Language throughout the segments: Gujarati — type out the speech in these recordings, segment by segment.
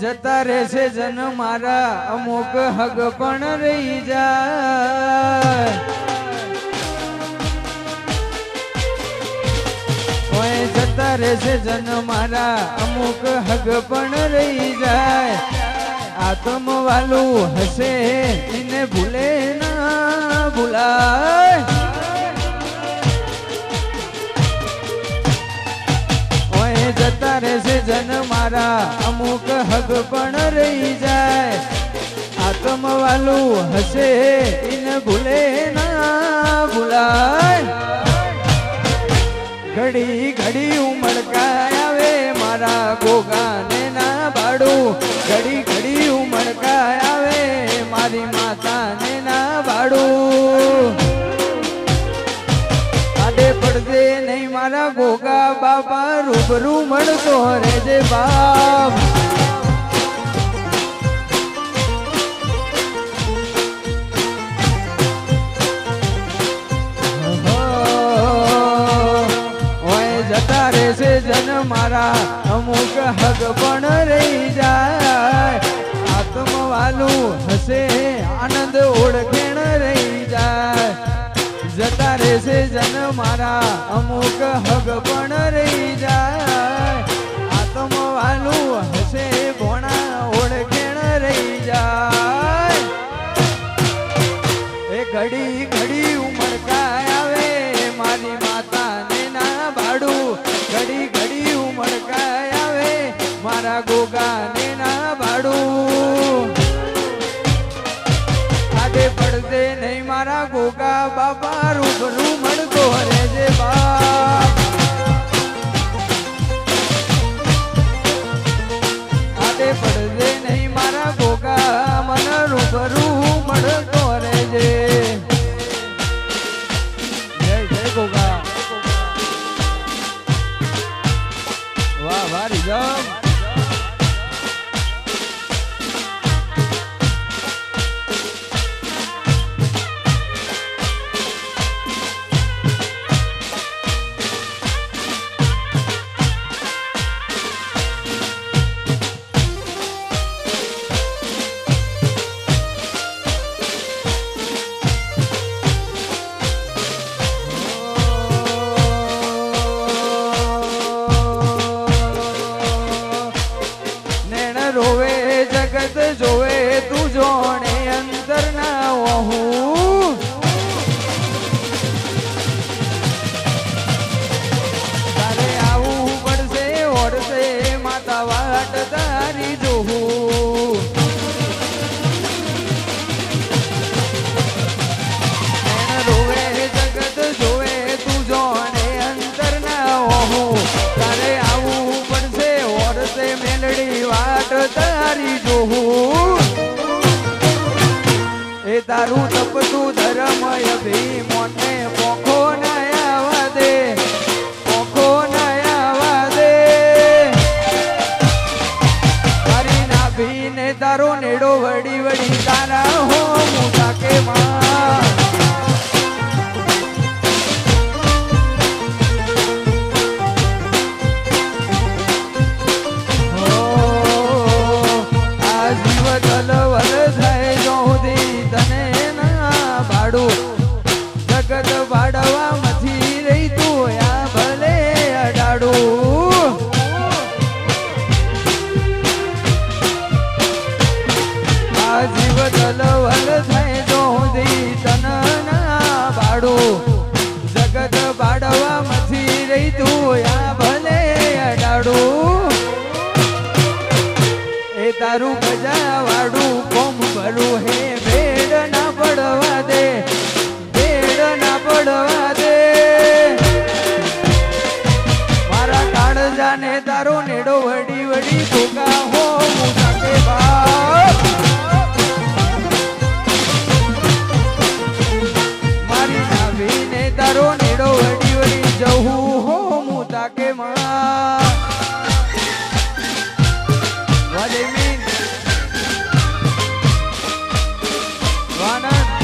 જતા રહેશે જન મારા અમુક હગ પણ રહી જાય ઓય જતા રહેશે જન મારા અમુક હગ પણ રહી જાય આત્મ વાલું હશે એને ભૂલે ના ભૂલાય ઓય જતા રહેશે જન મારા અમુક હગ પણ રહી જાય આત્મ વાલું હશે એને ભૂલે ના ભૂલાય ઘડી ઘડી ઉમળકાય આવે મારા ગોગાને ના ભાડું ઘડી ઘડી ઉમળકાય આવે મારી માતાને ના ભાડું આડે પડદે નહીં મારા ગોગા બાપા રૂબરૂ મળતો રેજે બાપ જતા રહેશે જન મારા અમુક હગ પણ રહી જાય આત્મ વાલું હશે આનંદ ઓળખેણ રહી જાય જતા રહેશે જન મારા અમુક હગ પણ રહી જાય આત્મ વાલું હશે ભોણા ઓળખેણ રહી જાય એ ઘડી ઘડી ઉમળકાય આવે મારી માતાને ના ભાડું ઘડી ઘડી ઉમળકાય આવે મારા ગોગાને ના ભાડું આડે પડદે નહીં મારા ગોગા બાપા રૂબરૂ મળતો રેજે બાપ આડે પડદે નહીં મારા ગોગા મન રૂબરૂ મળતો રેજે જય જય ગોગા વાહ વાહ રીઝમ રોવે જગત જોવે તું જોણે અંતર ના વહું તારે આવું પડશે ઓળશે માતા વાટ તારી જોવું રોવે જગત જોવે તું જોણે અંતર ના વહું તારે આવું પડશે ઓળશે મેલડી વાટ તારી જોવું એ તારું તપતું ધર્મય ભીમોને પોખો ના આવવા દે પોખો ના આવવા દે મારી નાભીને તારો નેડો વડી વડી તારા હો મુઠા કે માં જગત ભાડવા મથી રહી તું આ ભલે અડાડું આ જીવ દલવલ થાય જો દી તન ના ભાડું જગત ભાડવા મથી રહી તું આ ભલે અડાડું એ તારું ગજા વાડું કોમ ભરું હે ભેડ ના પડવા દે ના પડવા દે મારા કાળજાને તારો નેડો વડી વડી ભોગા હો મુઠા કે બાપ મારી નાભીને તારો નેડો વડી વડી જવું હો મુઠા કે માં વાલે મીન વાનંદ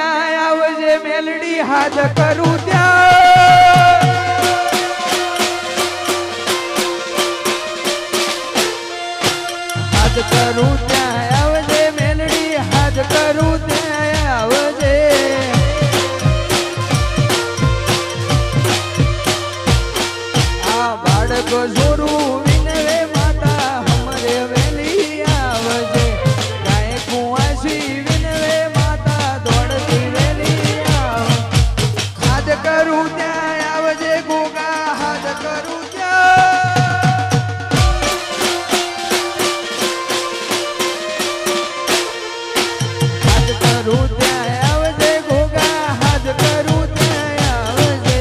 ત્યાં આવજે મેલડી હાથ કરું ત્યાં હાથ કરું ત્યાં આવજે મેલડી હાથ કરું ત્યાં આવજે આ બાળકો જોરું વિનવે માતા હમરે વેલી આવજે ગાય કુંવાસી વિનવે માતા દોડતી વેલી આવ હાથ કરું ત્યાં આવજે ગોગા હાથ કરું ત્યાં હાથ કરું ત્યાં આવજે ગોગા હાથ કરું ત્યાં આવજે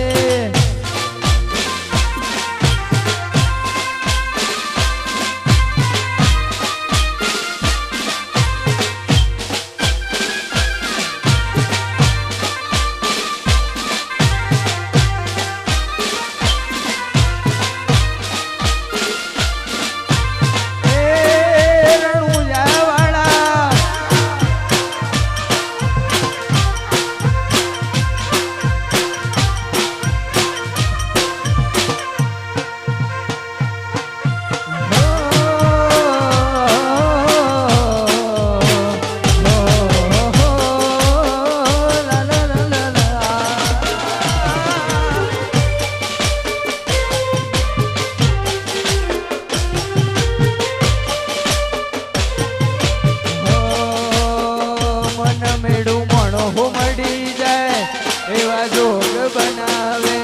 એવા જોગ બનાવે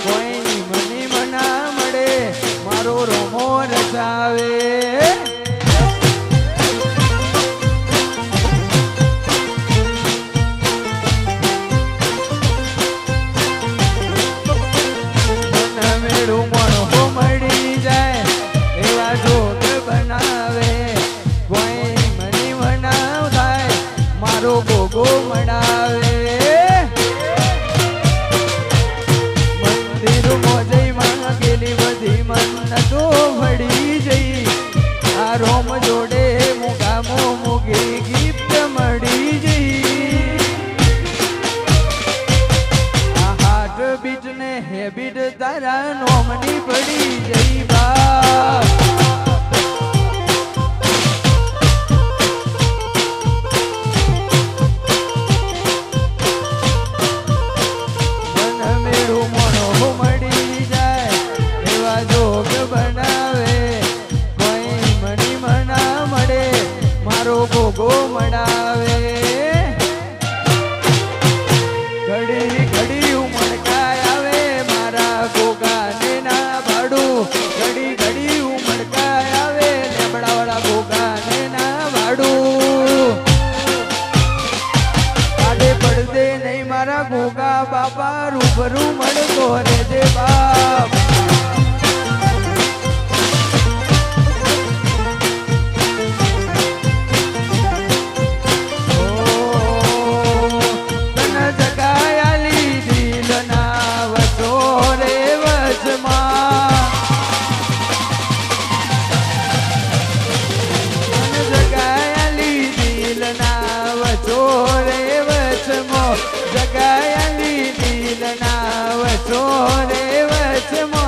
કોઈ મની મના મળે મારો રોમો રચાવે મન મેળું મણો મળી જાય એવા જોગ બનાવે કોઈ મની મના થાય મારો ગોગો મડાવે તો વળી જઈ આ રોમ જોડે મુગામો મુગી ગિફ્ટ મળી જઈ આ હાર્ટ બીટ ને હેબિટ તારા નોમની પડી જઈ બા ગોગો મડાવે ઘડી ઘડી ઉમળકાય આવે મારા ગોગાને ના ભાડું ઘડી ઘડી ઉમળકાય આવે લેબડાવાળા ગોગાને ના ભાડું આડે પડદે નહીં મારા ગોગા બાપા રૂબરૂ મળતો રેજે બાપ જગાયલી દિલ ના વચો રે વચમો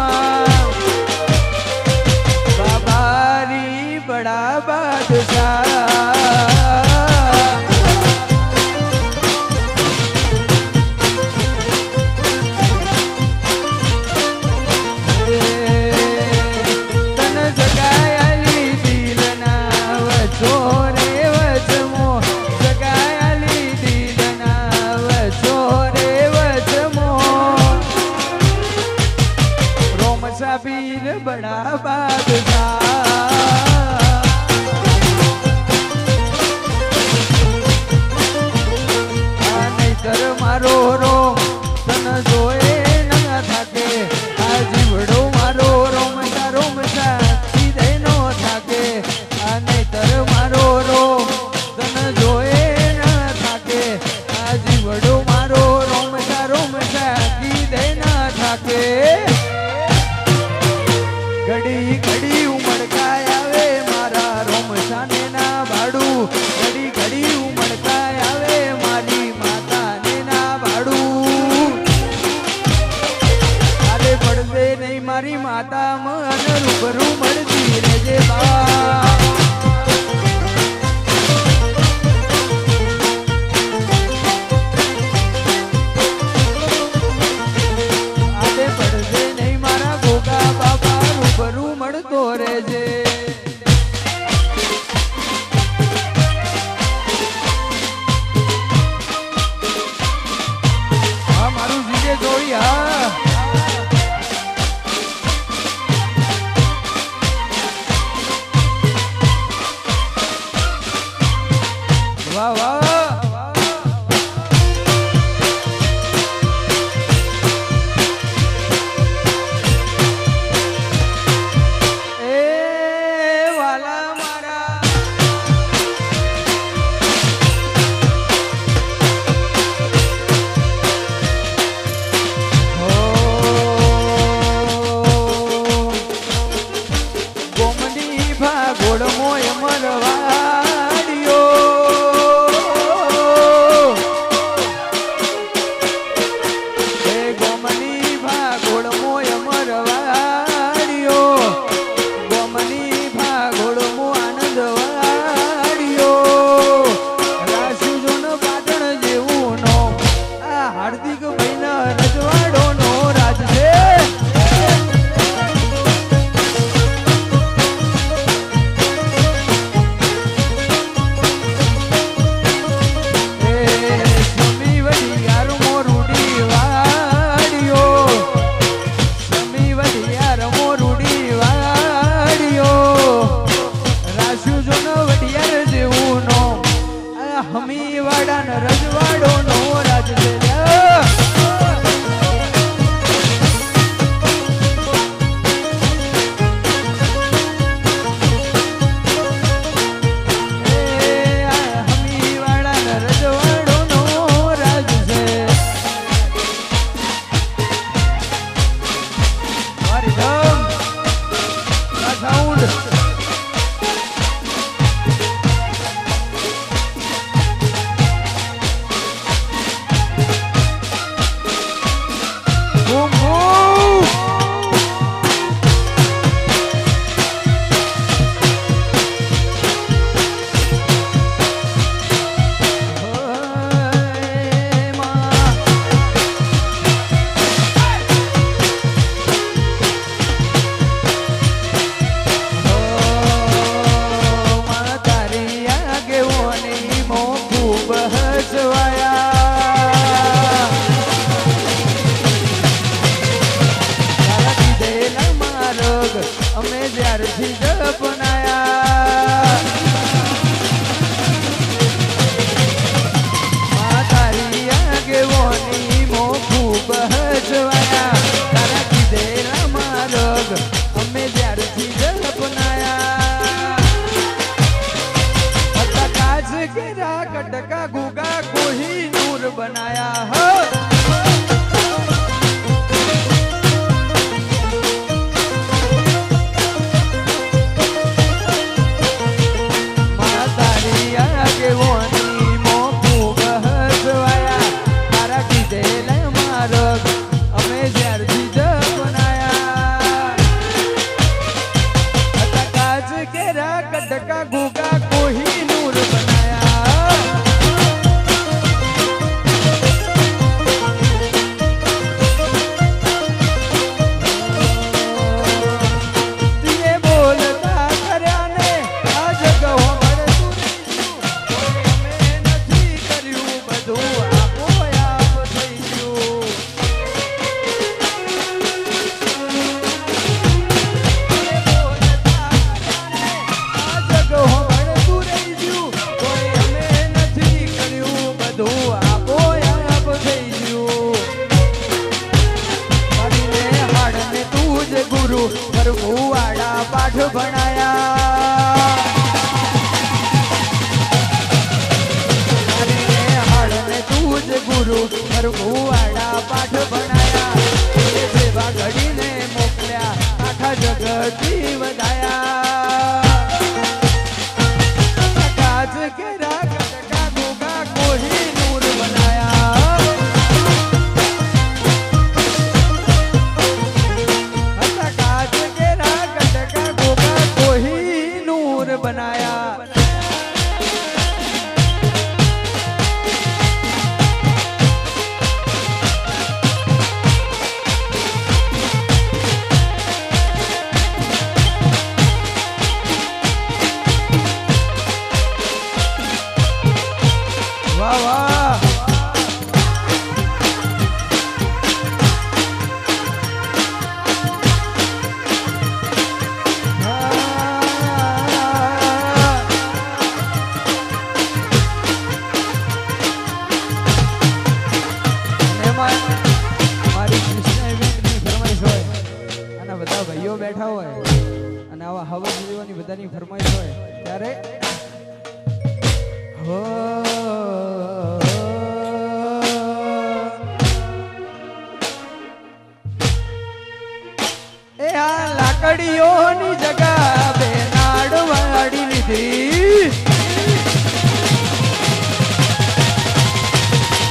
લાકડીઓની જગા બે નાડ વાળી લીધી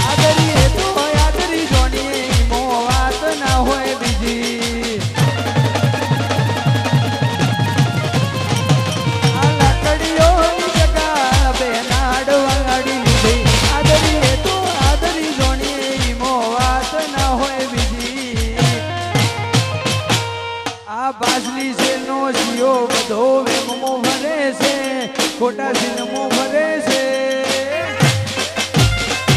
આદરી તો આદરી જોની મો વાત ના હોય બીજી આ લાકડીઓની જગા બે નાડ વાળી લીધી આદરી તો આદરી જોની મો વાત ના હોય બીજી આ બાસલી છે નો જીઓ બધો વેમો ભરે છે ખોટા સિનેમો ભરે છે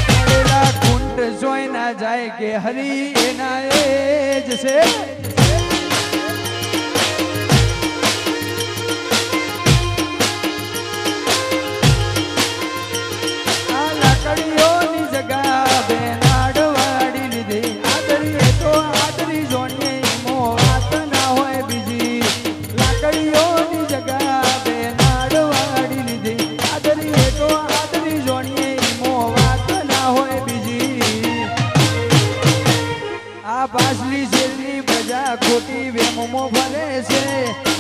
પડેલા ખૂંટ જોઈ ના જાય કે હરી એના એ જ છે આ લાકડીઓની જગા બે નાડ વાળી લીધી આદરી તો આદરી જોની મો વાત ના હોય બીજી લાકડીઓની જગા બે નાડ વાળી લીધી આદરી તો આદરી જોની મો વાત ના હોય બીજી આ પાછલી શેરની પ્રજા ખોટી વેમો ભરે છે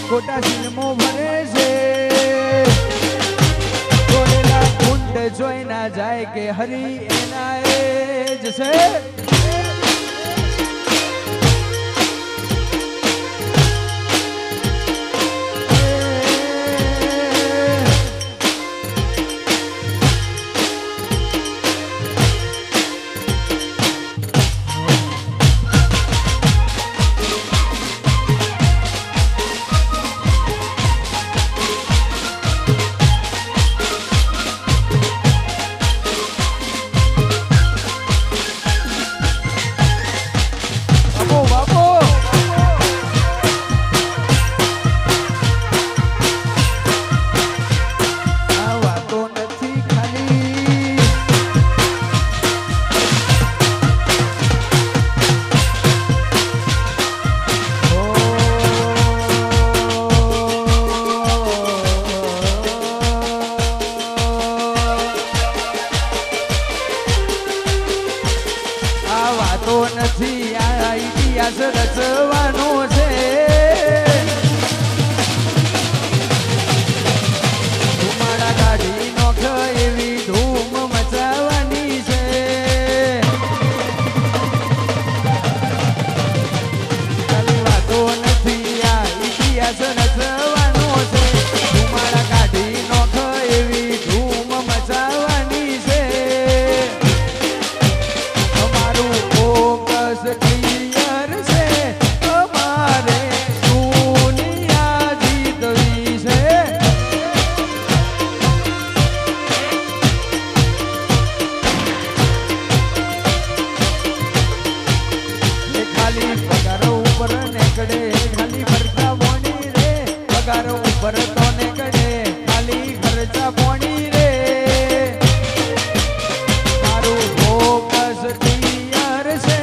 ખોટા સિનેમો ભરે છે જોડેલા કુંડ જોઈ ના જાય કે હરી એના એ જ છે આ વાતો નથી આ ઇતિહાસ રચવાનો છે ધુમાડા કાઢી નોખ એવી ધૂમ મચાવવાની છે ખાલી વાતો નથી આ ઇતિહાસ રચવાનો છે ધુમાડા કાઢી નોખ એવી ધૂમ મચાવવાની છે અમારું ફોકસ ક્લિયર છે અમારે દુનિયા જીતવી છે ખાલી પગાર ઉપર નીકળે ખાલી ખર્ચા પોણી રે પગાર ઉપર તો નીકળે ખાલી ખર્ચા પોણી રે મારું ફોકસ ક્લિયર છે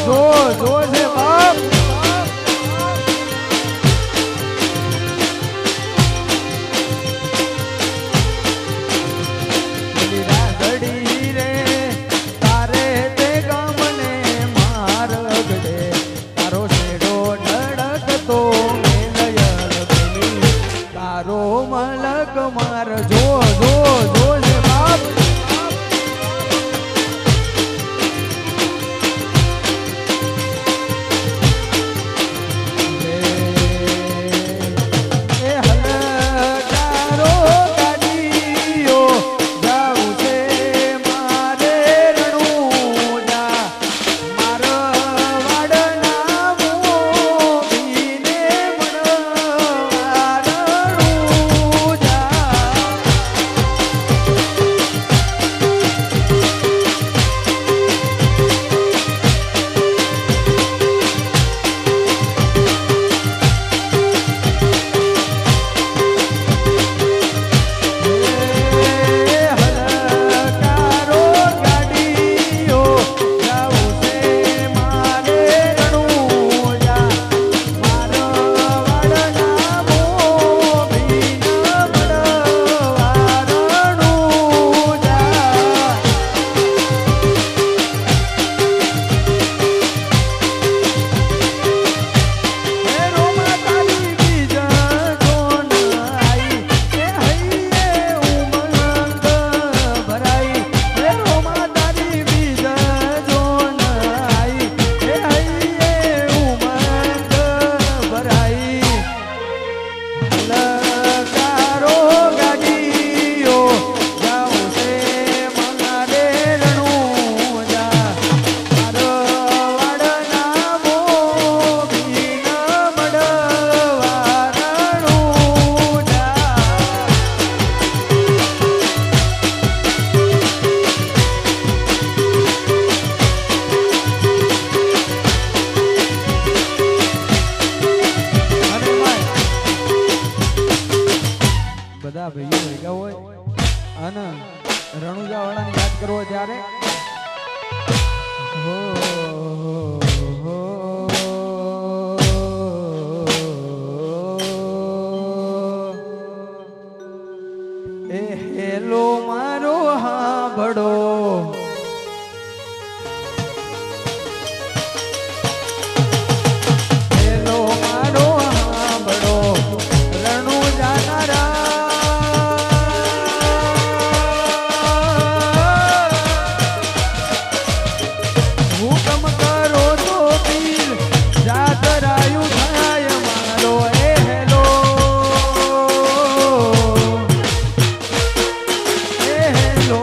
જો જો છે બાપ ઘડી રે તારે તે ગમને માર ગડે તારો શેડો ધડકતો મેલયલ બેલી તારો મલક માર જો જો જો છે બાપ બધા ભાઈઓ ભેગા હોય અને રણુજા વાળાને યાદ કરવો ત્યારે હો હો એ હેલો મારો હાંભળો હેલો મારો હાંભળો રણુજા ના હુકમ કરો તો પીર જાતરાયું થાય મારો એ હેલો એ હેલો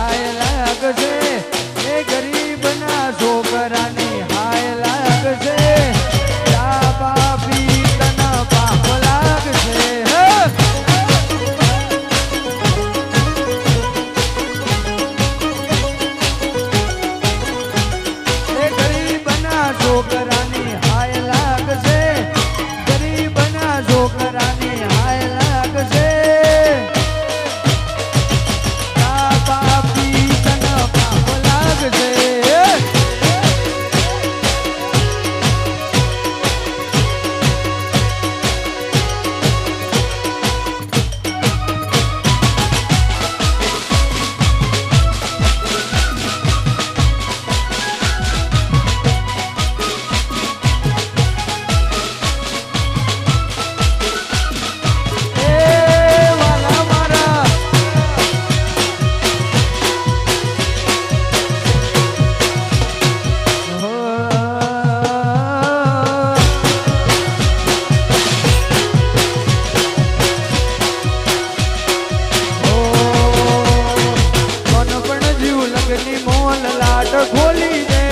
હાય લાગશે એ ગરીબના છોકરાની હાય લાગશે પાપી તને પાપ લાગશે એ ગરીબના છોકરાની હાય લાગશે ગરીબના છોકરાની હાય લાગશે પાપી તને પાપ લાગશે ખોલી દે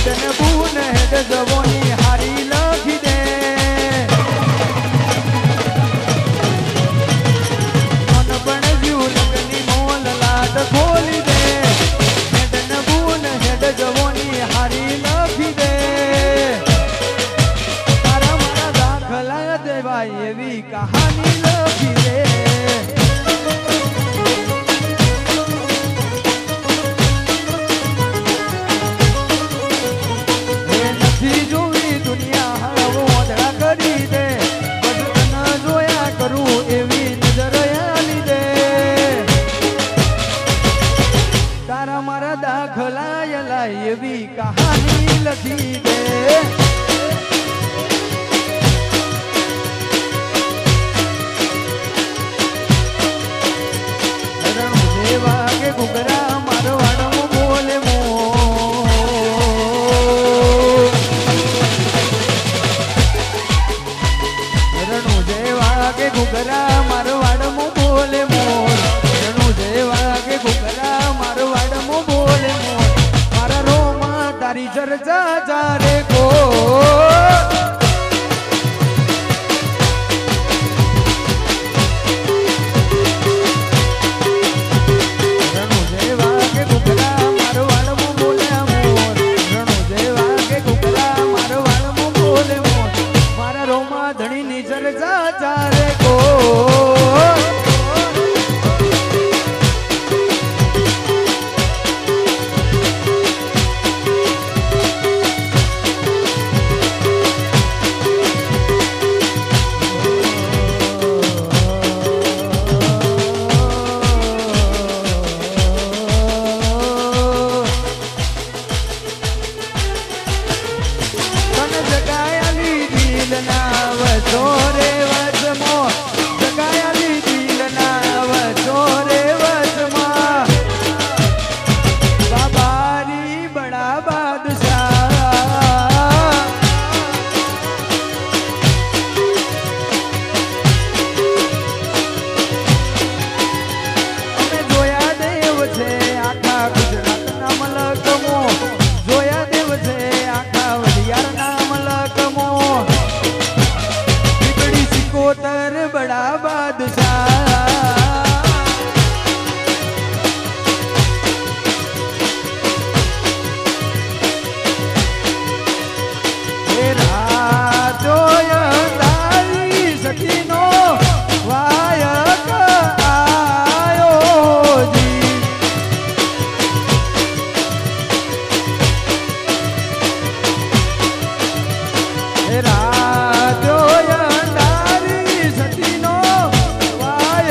તને બૂન હેડ જવોની હારી લખી દે મન પણ જીવ લગની મોલ લાટ ખોલી દે તને બૂન હેડ જવોની હારી લખી દે તારા મારા દાખલા દેવાય એવી કહાની લખી દે દાખલા એવી કહાની લખી દે રણુ જેવા કે ઘૂઘરા મારવાડમાં બોલે રણુ જેવા કે ઘૂઘરા મારવાડમાં બોલે મોર રણુ જેવા કે ઘૂઘરા મારવાડમાં બોલે મોર મારા રોમા તારી ચર્ચા ચારે કો રણુ જેવા કે ઘૂઘરા મારવાડમાં બોલે મોર રણુ જેવા કે ઘૂઘરા મારવાડમાં બોલે મોર મારા રોમા ધણીની ચર્ચા ચારે કો વચોરે વચમો જગાયાલી દિલના વચોરે વચમાં બાબારી બડા બાદશાહ અમે જોયા દેવ છે આખા ગુજરાતના મલકમો જોયા દેવ છે આખા વડિયારના મલકમો कोतर बड़ा बादशाह तेरा जोया तारी सखीनो वायक आयो जी तेरा जोया सतीनो वाय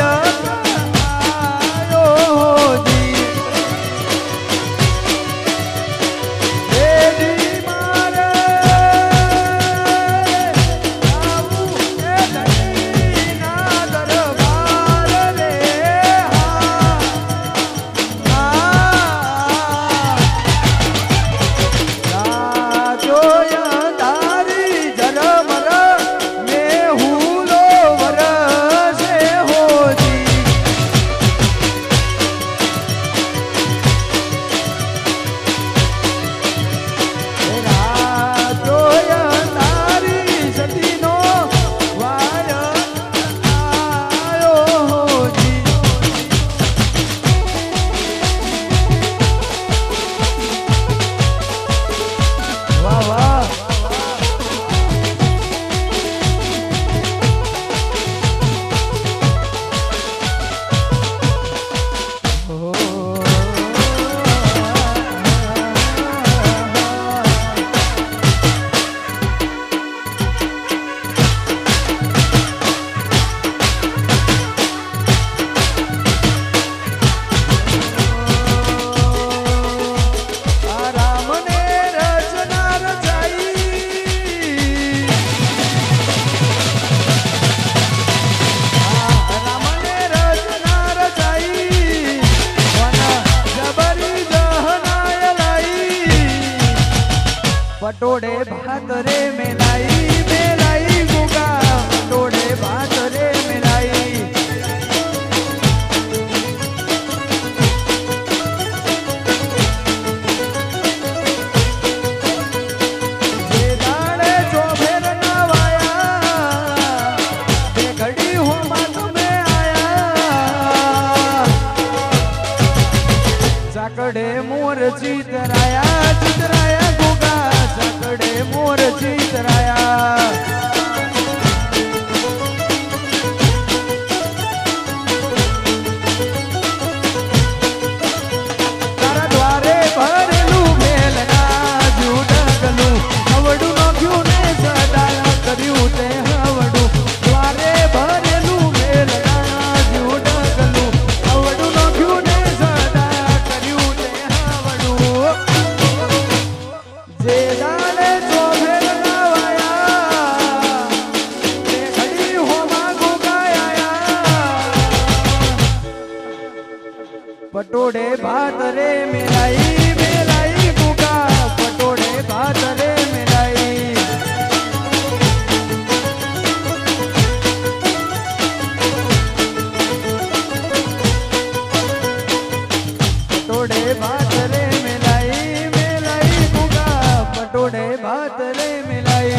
पटोड़े भात रे मिलाई मिलाई गुगा पटोड़े भात रे मिलाई जे दाड़े जो फेर नवाया ते घड़ी हो मात में आया चाकड़े मोर चितराया चितराया गुगा चाकड़े मोर चितराया तारा द्वारे भरेलू भेलना जूडगलू हवडू नोख्यू ने सदा कर्यू ते हवडू द्वारे भरेलू भेलना जूडगलू हवडू नोख्यू ने सदा कर्यू ते हवडू जे दाड़े जो भेलना वाया ते घड़ी हो मागू गाया पटोड़े भात रे मिलाई मिलाई गुगा पटोड़े भात रे मिलाई पटोड़े भात रे मिलाई मिलाई गुगा पटोड़े भात रे मिलाई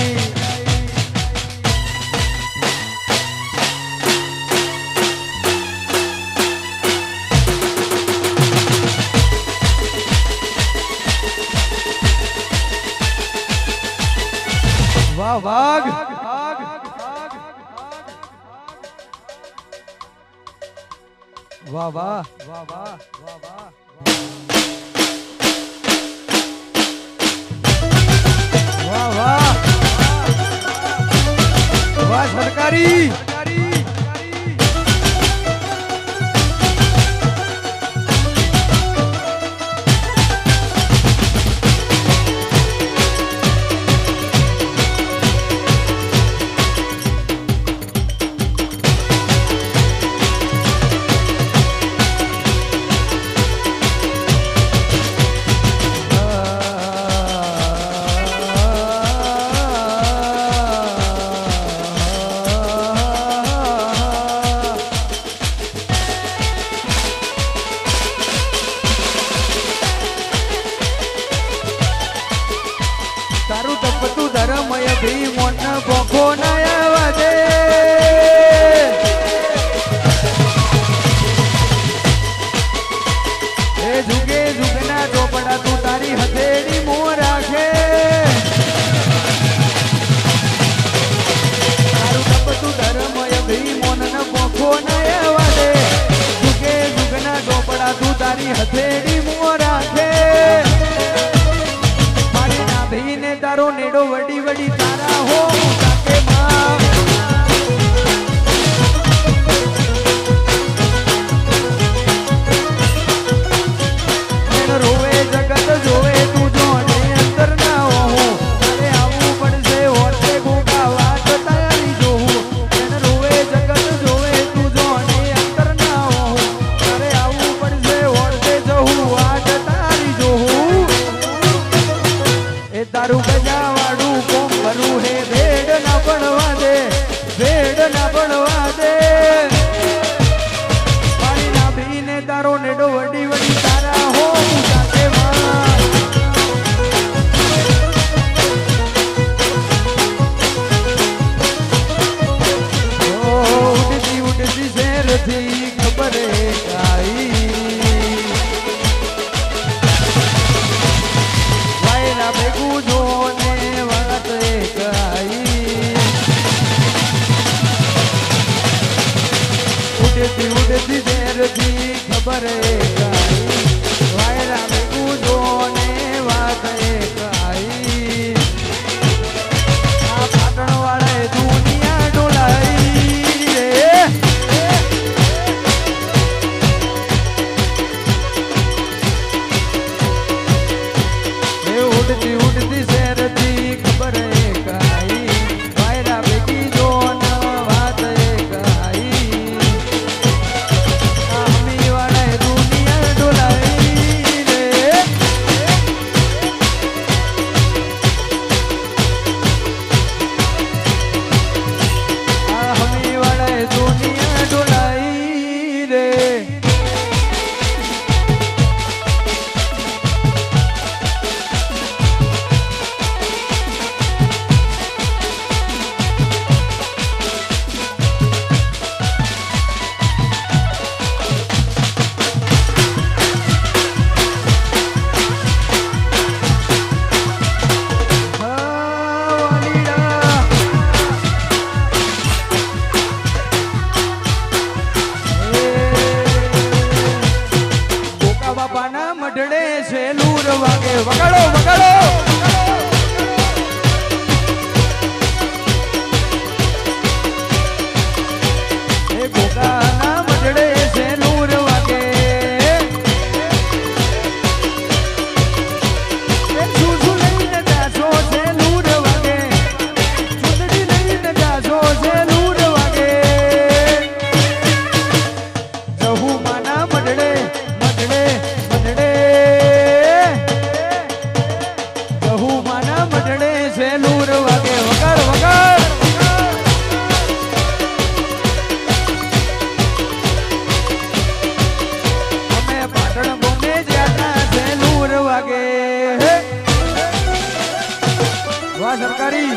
वाह वाघ वाह वाह वाह वाह वाह वाह वाह वाह सरकारी તારું તપતું ધર્મય ભીમોન ભોખો નય વાજે એ જુગે જુગના ચોપડા તું તારી હથેળી મો રાખે તારું તપતું ધર્મય ભીમોન ભોખો નય વાજે જુગે જુગના ચોપડા તું તારી હથેળી મો રાખે ભીને તારો નેડો વડી વડી તારા હો તાકે માં રોવે જગત જોવે તું જોને અંતર ના હો તારે આવવું પડશે હોતે ગોગા વાત તારી જોવું રોવે જગત જોવે તું જોને અંતર ના હો તારે આવવું પડશે હોતે જવું વાત તારી જોવું એ તારું ગજાવાડું કોમ ભરું હે ભેડ ના ભણવા દે ભેડ ના ભણવા દે મારી નાભીને તારો નેડો વડી વડી તારા હો સાથે માં ઉડતી ઉડતી શેરથી ખબર કાઈ વાયરા ભેગું જોને વાત કાઈ ઉડતી ઉડતી શેરથી ખબર કાઈ વાયરા ભેગું જોને વાત કાઈ આ પાટણ વાળાએ દુનિયા ડોલાઈ રે ઉડતી ઉડતી શેરથી ખબર કાઈ વાયરા ભેગી જોન વાત કાઈ અમી વાળાએ દુનિયા ડોલાઈ રે વાગે વગાડો વગાડો એ ગોગાના મઢડે સેલુર વાગે એ સુસુ લઈને જાશો સેલુર વાગે સુંદડી લઈને જાશો સેલુર વાગે જહુ માના મઢડે મઢડે મઢડે જહુ માના મઢડે સેલુર વાગે વગાડ વગાડ સરકારી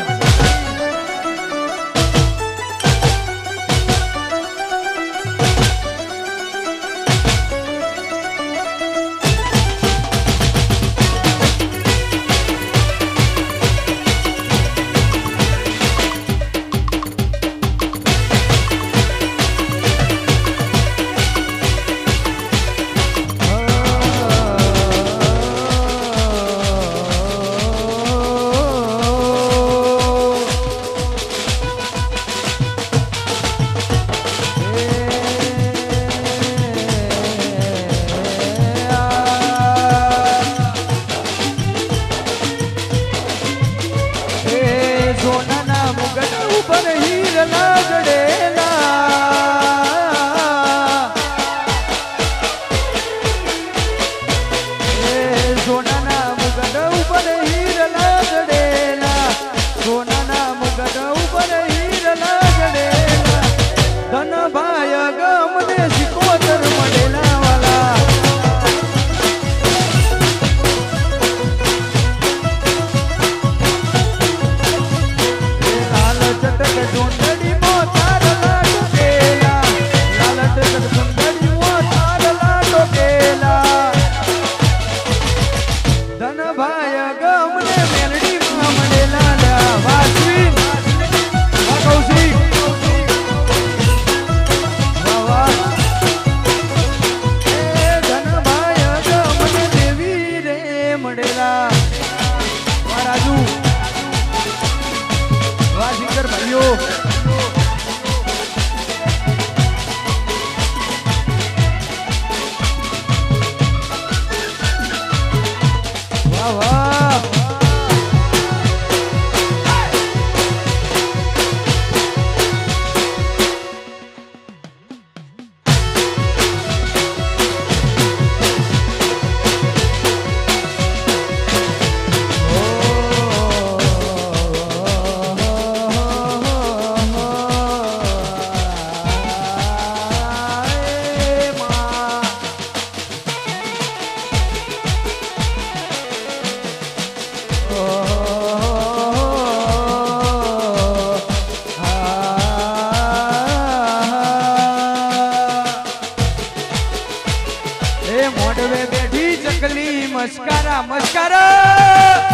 મસ્કારા મસ્કારા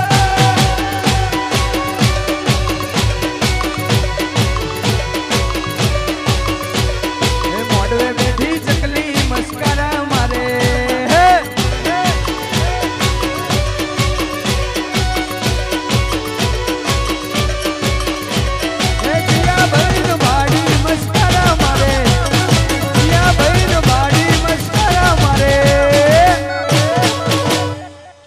એ મોડવે બેઠી ચકલી મસ્કારા મારે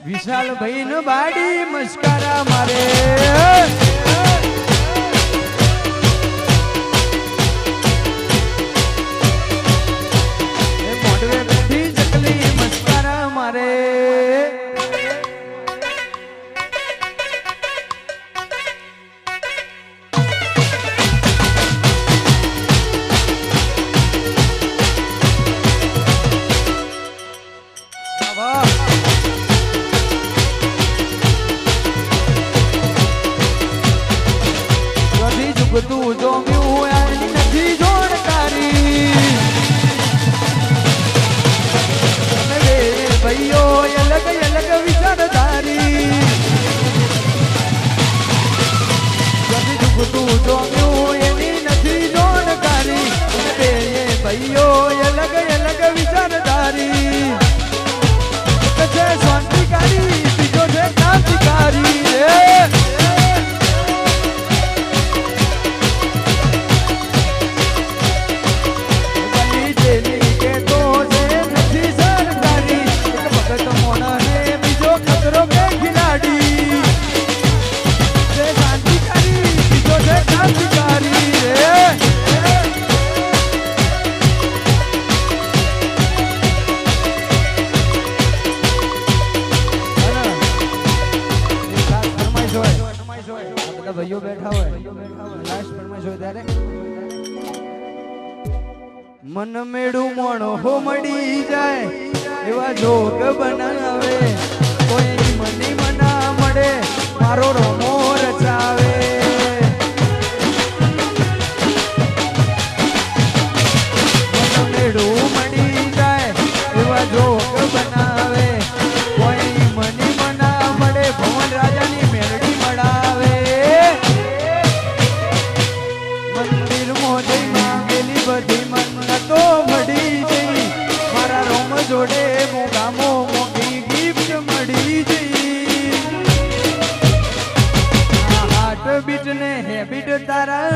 વિશાલ ભાઈ નો બાડી મસ્કારા મારે મોડવે બેઠી ચકલી મસ્કારા મારે મોણો મળી જાય એવા જોગ બનાવે કોઈ મની મના મળે મારો રોમો રચાવે મળી જાય એવા જોગ બનાવે કોઈ મની મના મળે ભવન રાજાની મેળડી મળાવે મંદિર મોજઈ માંગેલી બધી મન્નતો મળી જઈ મારા રોમ જોડે મોગામો મોગી ગિફ્ટ મળી જઈ હાર્ટ બીટ ને હેબિટ તારા